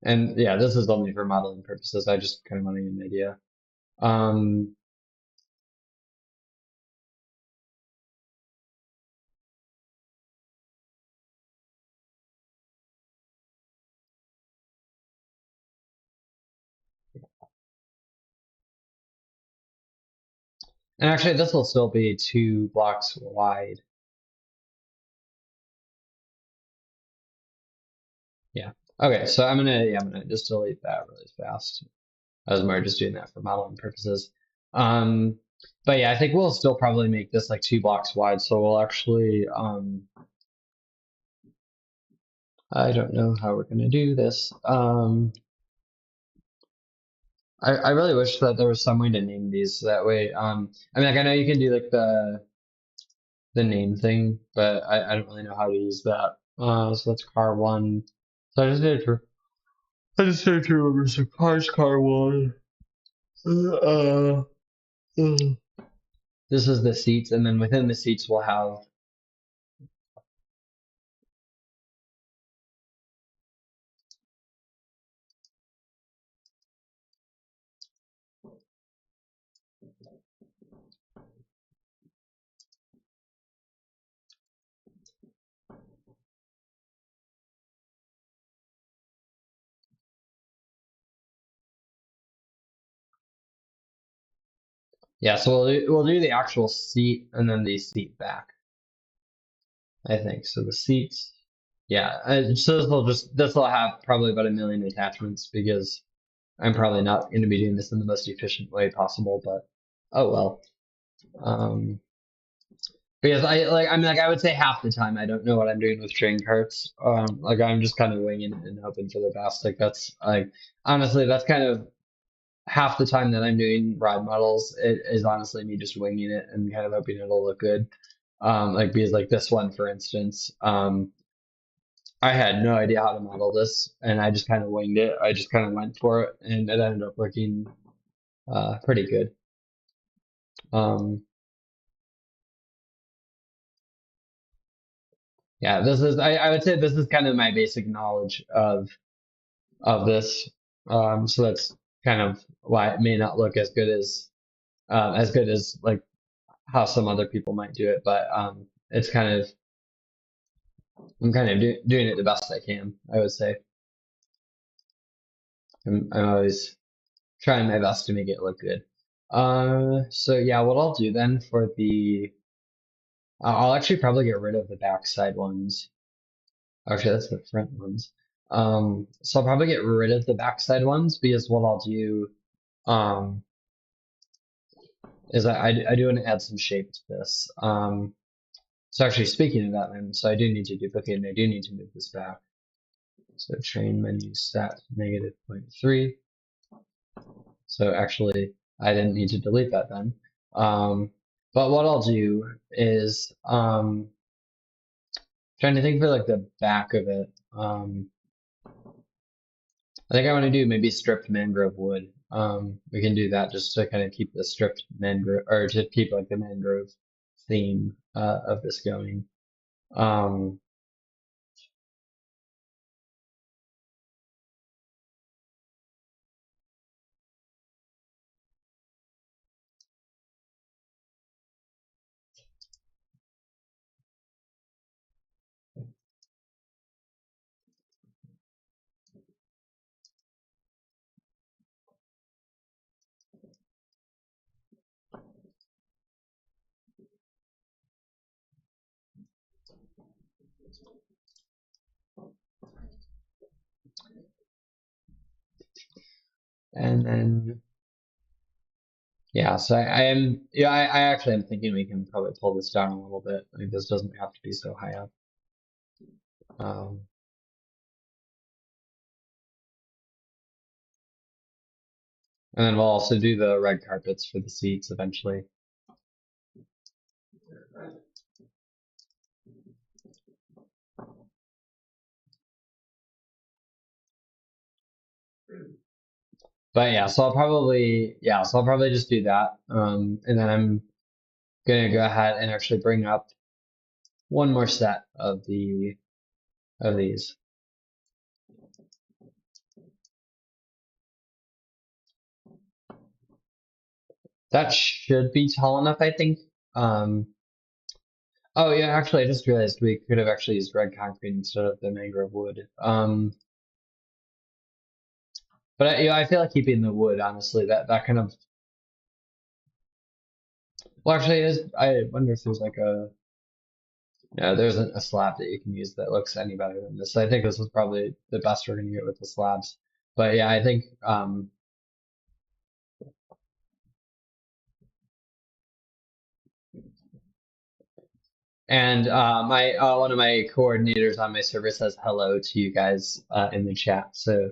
And yeah, this is only for modeling purposes. I just kind of want to get an idea. Um, and actually, this will still be 2 blocks wide. Yeah. Okay, so I'm gonna just delete that really fast. I was more just doing that for modeling purposes. Um, but yeah, I think we'll still probably make this like 2 blocks wide. So we'll actually, I don't know how we're gonna do this. I really wish that there was some way to name these so that way. I mean, like I know you can do like the name thing, but I don't really know how to use that. So that's car one. So I just need to remember so car's car one. Uh, uh, this is the seats, and then within the seats we'll have. Yeah, so we'll do the actual seat and then the seat back. I think so. The seats. Yeah, so this will have probably about 1 million attachments because I'm probably not going to be doing this in the most efficient way possible, but oh well. Um, because I would say half the time I don't know what I'm doing with train carts. Like I'm just kind of winging it and hoping for the best. Like that's like honestly that's kind of half the time that I'm doing ride models. It is honestly me just winging it and kind of hoping it'll look good. Like because like this one for instance, I had no idea how to model this and I just kind of winged it. I just kind of went for it and it ended up looking pretty good. Um, yeah, this is I would say this is kind of my basic knowledge of this. So that's kind of why it may not look as good as like how some other people might do it, but it's kind of I'm kind of doing it the best I can. I would say I'm always trying my best to make it look good. So yeah, what I'll do then for the I'll actually probably get rid of the backside ones. Actually, that's the front ones. So I'll probably get rid of the backside ones because what I'll do um, is I do want to add some shape to this. So actually, speaking of that, then, so I do need to duplicate and I do need to move this back. So train menu set -0.3. So actually, I didn't need to delete that then. Um, but what I'll do is trying to think for like the back of it. I think I want to do maybe stripped mangrove wood. We can do that just to kind of keep the stripped mangrove, or to keep like the mangrove theme of this going. Um, and then yeah, so I am yeah I actually am thinking we can probably pull this down a little bit. Like this doesn't have to be so high up. Um, and then we'll also do the red carpets for the seats eventually. But so I'll probably just do that. And then I'm gonna go ahead and actually bring up one more set of these. That should be tall enough, I think. Um, oh yeah, actually, I just realized we could have actually used red concrete instead of the mangrove wood. But I feel like keeping the wood, honestly, that kind of. Well, actually, I wonder if there's like a. Yeah, there isn't a slab that you can use that looks any better than this. I think this is probably the best we're gonna get with the slabs. But yeah, I think and my one of my coordinators on my server says hello to you guys in the chat. So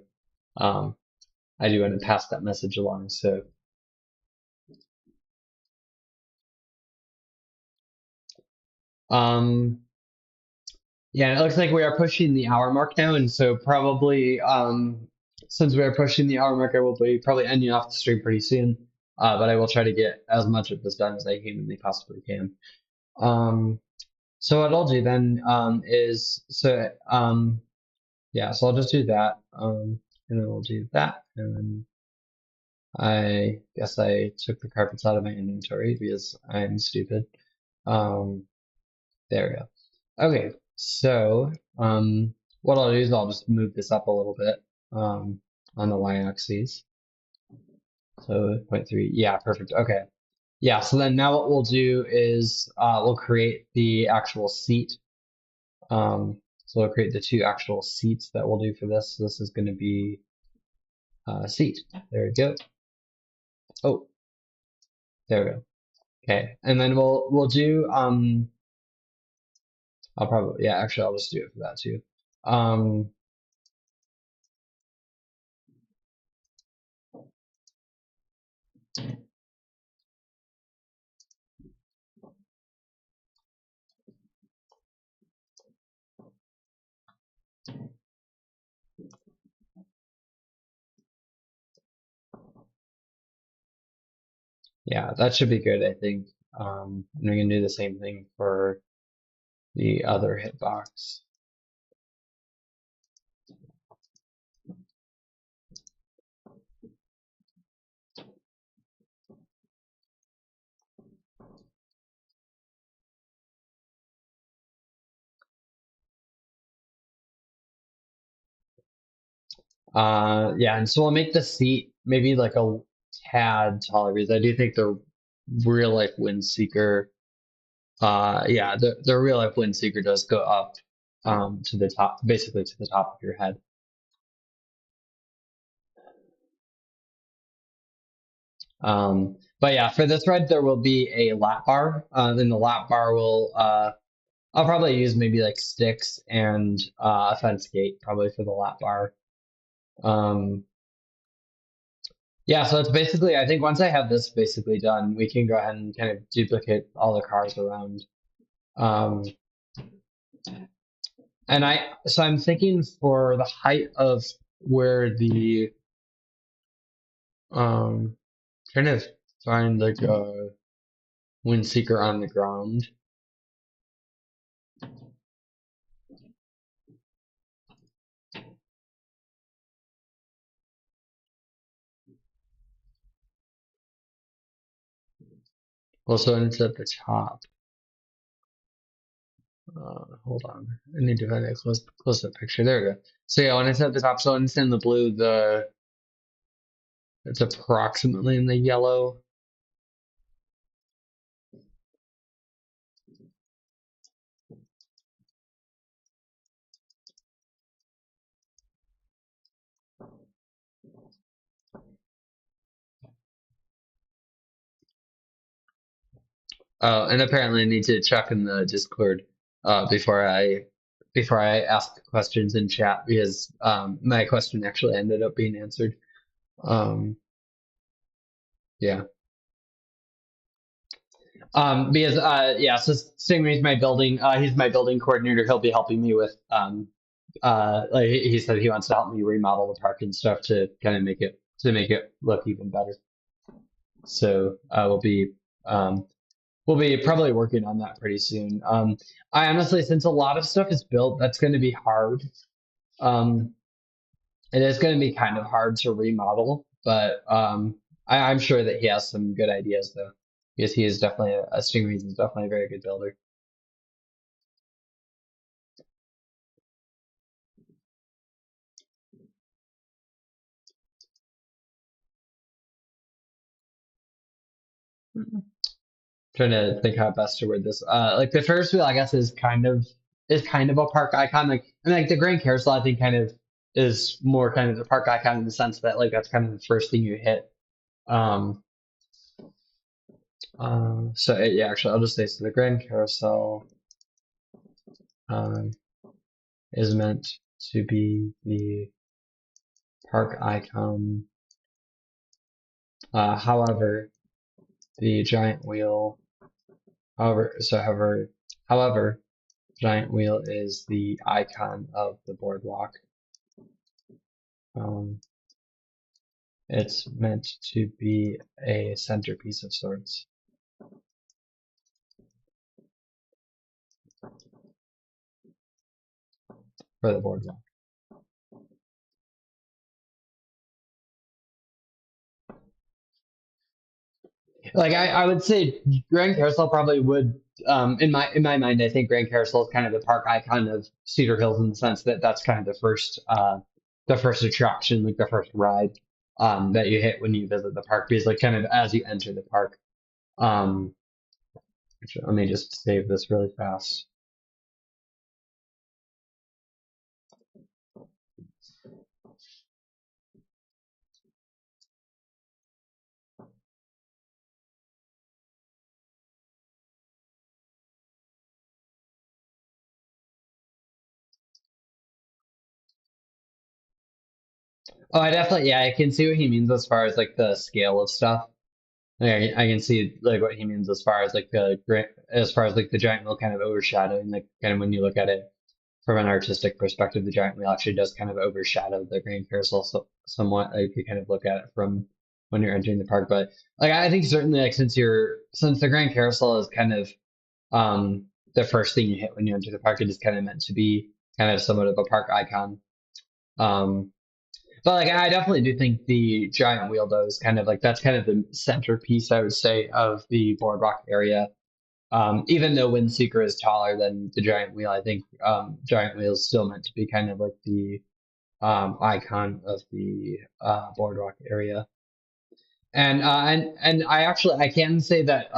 um, I do want to pass that message along. So um, yeah, it looks like we are pushing the hour mark now, and so probably since we are pushing the hour mark, I will be probably ending off the stream pretty soon. But I will try to get as much of this done as I humanly possibly can. Um, so what I'll do then yeah, so I'll just do that. And then we'll do that, and then I guess I took the carpets out of my inventory because I'm stupid. Um, there we go. Okay, so what I'll do is I'll just move this up a little bit on the y-axis. So 0.3, yeah, perfect. Okay, yeah. So then now what we'll do is we'll create the actual seat. So we'll create the two actual seats that we'll do for this. So this is going to be seat. There we go. Oh, there we go. Okay, and then we'll do I'll probably yeah, actually I'll just do it for that too. Um yeah, that should be good, I think. And we can do the same thing for the other hitbox. Yeah, and so we'll make the seat maybe like a tad taller because I do think the real life WindSeeker yeah, the real life WindSeeker does go up to the top, basically to the top of your head. But yeah, for this ride there will be a lap bar. Then the lap bar will I'll probably use maybe like sticks and a fence gate probably for the lap bar. Um, Yeah, so it's basically, I think once I have this basically done, we can go ahead and kind of duplicate all the cars around. Um, and I'm thinking for the height of where trying to find like a WindSeeker on the ground. Well, so it's at the top. Hold on. I need to find a close up picture. There we go. So yeah, when it's at the top, so when it's in the blue, it's approximately in the yellow. Oh, and apparently I need to check in the Discord before I ask questions in chat because my question actually ended up being answered. Um, yeah. Because yeah, so Stingray's my building he's my building coordinator. He'll be helping me with like he said he wants to help me remodel the park and stuff to kind of make it look even better. So we'll be probably working on that pretty soon. I honestly, since a lot of stuff is built, that's going to be hard. Um, it is going to be kind of hard to remodel, but I'm sure that he has some good ideas though, because he is definitely a Stingray is definitely a very good builder. Trying to think how best to word this. Like the Ferris wheel, I guess, is kind of a park icon. Like I mean, like the Grand Carousel, I think kind of is more kind of the park icon in the sense that like that's kind of the first thing you hit. Um, yeah, actually, I'll just say so. The Grand Carousel um, is meant to be the park icon. However, the giant wheel, however, giant wheel is the icon of the boardwalk. Um, it's meant to be a centerpiece of sorts for the boardwalk. Like I would say Grand Carousel probably would in my mind I think Grand Carousel is kind of the park icon of Cedar Hills in the sense that that's kind of the first attraction, like the first ride that you hit when you visit the park because like kind of as you enter the park. Um Let me just save this really fast. Oh, I definitely yeah, I can see what he means as far as like the scale of stuff. Like, I can see like what he means as far as like as far as like the giant wheel kind of overshadowing like kind of when you look at it from an artistic perspective, the giant wheel actually does kind of overshadow the Grand Carousel somewhat. Like you kind of look at it from when you're entering the park, but like I think certainly like since the Grand Carousel is kind of the first thing you hit when you enter the park, it is kind of meant to be kind of somewhat of a park icon. Um, but like I definitely do think the giant wheel though is kind of like that's kind of the centerpiece I would say of the boardwalk area. Even though WindSeeker is taller than the giant wheel, I think giant wheel is still meant to be kind of like the icon of the boardwalk area. And I can say that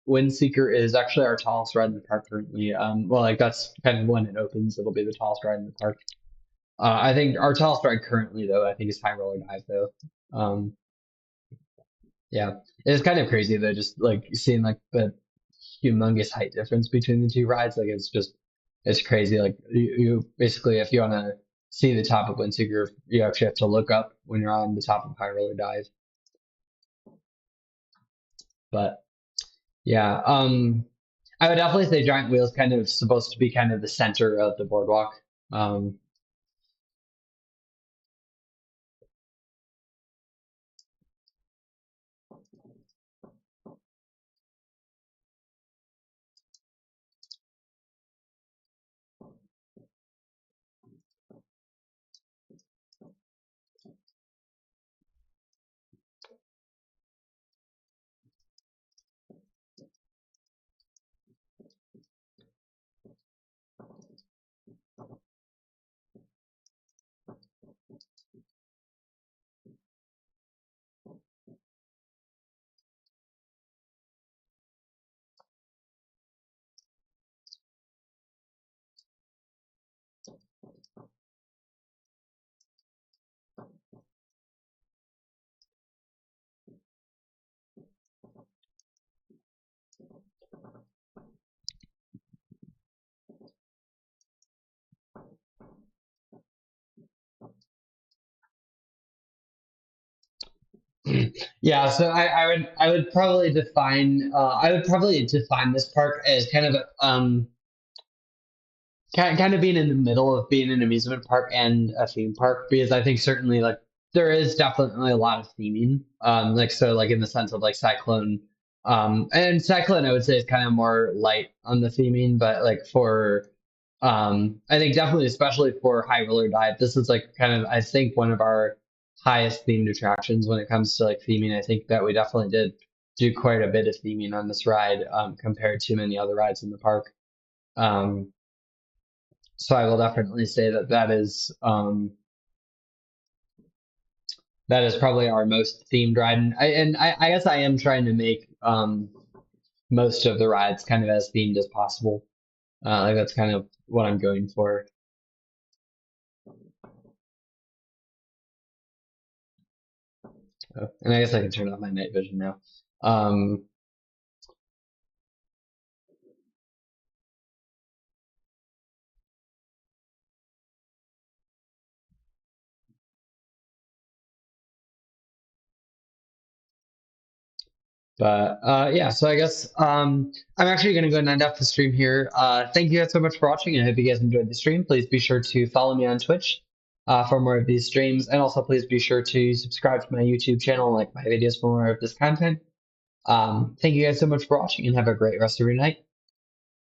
WindSeeker is actually our tallest ride in the park currently. Well, like that's kind of when it opens, it'll be the tallest ride in the park. I think our tallest ride currently, though, I think is High Roller Dive, though. Um, yeah, it's kind of crazy though, just like seeing like the humongous height difference between the two rides. Like it's crazy. Like you basically, if you want to see the top of Windseeker, you actually have to look up when you're on the top of High Roller Dive. But yeah, I would definitely say giant wheels kind of supposed to be kind of the center of the boardwalk. Um, yeah, so I would probably define this park as kind of kind of being in the middle of being an amusement park and a theme park, because I think certainly like there is definitely a lot of theming, like so like in the sense of like Cyclone, and Cyclone I would say is kind of more light on the theming, but like for I think definitely especially for High Roller Dive, this is like kind of I think one of our highest themed attractions when it comes to like theming. I think that we definitely did do quite a bit of theming on this ride, compared to many other rides in the park. Um, so I will definitely say that that is probably our most themed ride, and I guess I am trying to make most of the rides kind of as themed as possible. Like that's kind of what I'm going for. And I guess I can turn off my night vision now. Um, but yeah, so I guess I'm actually going to go and end up the stream here. Thank you guys so much for watching. I hope you guys enjoyed the stream. Please be sure to follow me on Twitch for more of these streams, and also please be sure to subscribe to my YouTube channel and like my videos for more of this content. Thank you guys so much for watching, and have a great rest of your night.